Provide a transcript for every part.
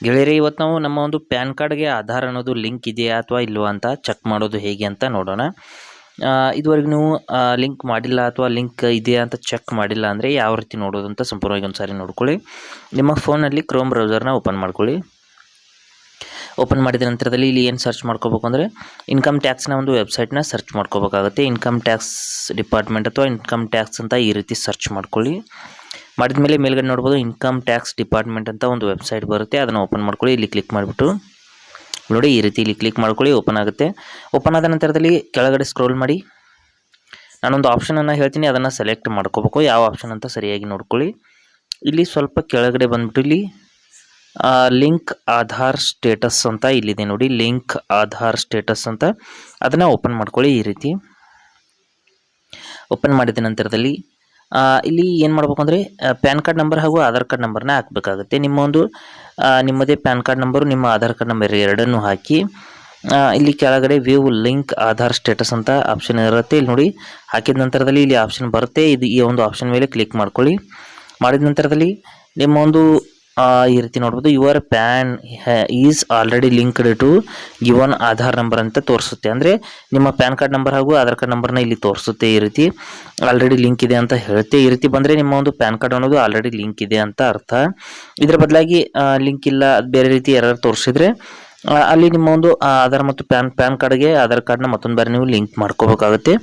ಗೆಳೆಯರೇ, ಇವತ್ತು ನಾವು ನಮ್ಮ ಒಂದು ಪ್ಯಾನ್ ಕಾರ್ಡ್ಗೆ ಆಧಾರ್ ಅನ್ನೋದು ಲಿಂಕ್ ಇದೆಯಾ ಅಥವಾ ಇಲ್ವಾ ಅಂತ ಚೆಕ್ ಮಾಡೋದು ಹೇಗೆ ಅಂತ ನೋಡೋಣ. ಇದುವರೆಗೂ ನೀವು ಲಿಂಕ್ ಮಾಡಿಲ್ಲ ಅಥವಾ ಲಿಂಕ್ ಇದೆಯಾ ಅಂತ ಚೆಕ್ ಮಾಡಿಲ್ಲ ಅಂದರೆ ಯಾವ ರೀತಿ ನೋಡೋದು ಅಂತ ಸಂಪೂರ್ಣವಾಗಿ ಒಂದು ಸಾರಿ ನೋಡ್ಕೊಳ್ಳಿ. ನಿಮ್ಮ ಫೋನಲ್ಲಿ ಕ್ರೋಮ್ ಬ್ರೌಸರ್ನ ಓಪನ್ ಮಾಡ್ಕೊಳ್ಳಿ. ಓಪನ್ ಮಾಡಿದ ನಂತರದಲ್ಲಿ ಇಲ್ಲಿ ಏನು ಸರ್ಚ್ ಮಾಡ್ಕೋಬೇಕು ಅಂದರೆ ಇನ್ಕಮ್ ಟ್ಯಾಕ್ಸ್ನ ಒಂದು ವೆಬ್ಸೈಟ್ನ ಸರ್ಚ್ ಮಾಡ್ಕೋಬೇಕಾಗುತ್ತೆ. ಇನ್ಕಮ್ ಟ್ಯಾಕ್ಸ್ ಡಿಪಾರ್ಟ್ಮೆಂಟ್ ಅಥವಾ ಇನ್ಕಮ್ ಟ್ಯಾಕ್ಸ್ ಅಂತ ಈ ರೀತಿ ಸರ್ಚ್ ಮಾಡ್ಕೊಳ್ಳಿ. ಮಾಡಿದ ಮೇಲೆ ಮೇಲ್ಗಡೆ ನೋಡ್ಬೋದು ಇನ್ಕಮ್ ಟ್ಯಾಕ್ಸ್ ಡಿಪಾರ್ಟ್ಮೆಂಟ್ ಅಂತ ಒಂದು ವೆಬ್ಸೈಟ್ ಬರುತ್ತೆ. ಅದನ್ನು ಓಪನ್ ಮಾಡ್ಕೊಳ್ಳಿ. ಇಲ್ಲಿ ಕ್ಲಿಕ್ ಮಾಡಿಬಿಟ್ಟು ನೋಡಿ, ಈ ರೀತಿ ಇಲ್ಲಿ ಕ್ಲಿಕ್ ಮಾಡ್ಕೊಳ್ಳಿ. ಓಪನ್ ಆಗುತ್ತೆ. ಓಪನ್ ಆದ ನಂತರದಲ್ಲಿ ಕೆಳಗಡೆ ಸ್ಕ್ರೋಲ್ ಮಾಡಿ. ನಾನೊಂದು ಆಪ್ಷನನ್ನು ಹೇಳ್ತೀನಿ, ಅದನ್ನು ಸೆಲೆಕ್ಟ್ ಮಾಡ್ಕೋಬೇಕು. ಯಾವ ಆಪ್ಷನ್ ಅಂತ ಸರಿಯಾಗಿ ನೋಡ್ಕೊಳ್ಳಿ. ಇಲ್ಲಿ ಸ್ವಲ್ಪ ಕೆಳಗಡೆ ಬಂದ್ಬಿಟ್ಟು ಇಲ್ಲಿ ಲಿಂಕ್ ಆಧಾರ್ ಸ್ಟೇಟಸ್ ಅಂತ ಇಲ್ಲಿದೆ ನೋಡಿ, ಲಿಂಕ್ ಆಧಾರ್ ಸ್ಟೇಟಸ್ ಅಂತ. ಅದನ್ನು ಓಪನ್ ಮಾಡ್ಕೊಳ್ಳಿ. ಈ ರೀತಿ ಓಪನ್ ಮಾಡಿದ ನಂತರದಲ್ಲಿ ಇಲ್ಲಿ ಏನು ಮಾಡಬೇಕು ಅಂದರೆ ಪ್ಯಾನ್ ಕಾರ್ಡ್ ನಂಬರ್ ಹಾಗೂ ಆಧಾರ್ ಕಾರ್ಡ್ ನಂಬರ್ನ ಹಾಕಬೇಕಾಗುತ್ತೆ. ನಿಮ್ಮದೇ ಪ್ಯಾನ್ ಕಾರ್ಡ್ ನಂಬರು, ನಿಮ್ಮ ಆಧಾರ್ ಕಾರ್ಡ್ ನಂಬರ್ ಎರಡನ್ನೂ ಹಾಕಿ ಇಲ್ಲಿ ಕೆಳಗಡೆ ವ್ಯೂ ಲಿಂಕ್ ಆಧಾರ್ ಸ್ಟೇಟಸ್ ಅಂತ ಆಪ್ಷನ್ ಇರುತ್ತೆ. ಇಲ್ಲಿ ನೋಡಿ, ಹಾಕಿದ ನಂತರದಲ್ಲಿ ಇಲ್ಲಿ ಆಪ್ಷನ್ ಬರುತ್ತೆ. ಈ ಒಂದು ಆಪ್ಷನ್ ಮೇಲೆ ಕ್ಲಿಕ್ ಮಾಡ್ಕೊಳ್ಳಿ. ಮಾಡಿದ ನಂತರದಲ್ಲಿ ನಿಮ್ಮ ಒಂದು ಈ ರೀತಿ ನೋಡ್ಬೋದು, your PAN is already linked to given Aadhaar number ಅಂತ ತೋರಿಸುತ್ತೆ. ಅಂದರೆ ನಿಮ್ಮ ಪ್ಯಾನ್ ಕಾರ್ಡ್ ನಂಬರ್ ಹಾಗೂ ಆಧಾರ್ ಕಾರ್ಡ್ ನಂಬರ್ನ ಇಲ್ಲಿ ತೋರಿಸುತ್ತೆ. ಈ ರೀತಿ ಆಲ್ರೆಡಿ ಲಿಂಕ್ ಇದೆ ಅಂತ ಹೇಳುತ್ತೆ. ಈ ರೀತಿ ಬಂದರೆ ನಿಮ್ಮ ಒಂದು ಪ್ಯಾನ್ ಕಾರ್ಡ್ ಅನ್ನೋದು ಆಲ್ರೆಡಿ ಲಿಂಕ್ ಇದೆ ಅಂತ ಅರ್ಥ. ಇದರ ಬದಲಾಗಿ ಲಿಂಕ್ ಇಲ್ಲ, ಬೇರೆ ರೀತಿ ಯಾರು ತೋರಿಸಿದ್ರೆ ಅಲ್ಲಿ ನಿಮ್ಮ ಒಂದು ಆಧಾರ್ ಮತ್ತು ಪ್ಯಾನ್ ಕಾರ್ಡ್ಗೆ ಆಧಾರ್ ಕಾರ್ಡ್ನ ಮತ್ತೊಂದು ಬಾರಿ ನೀವು ಲಿಂಕ್ ಮಾಡ್ಕೋಬೇಕಾಗುತ್ತೆ.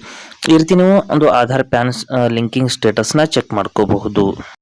ಈ ರೀತಿ ನೀವು ಒಂದು ಆಧಾರ್ ಪ್ಯಾನ್ ಲಿಂಕಿಂಗ್ ಸ್ಟೇಟಸ್ನ ಚೆಕ್ ಮಾಡ್ಕೋಬಹುದು.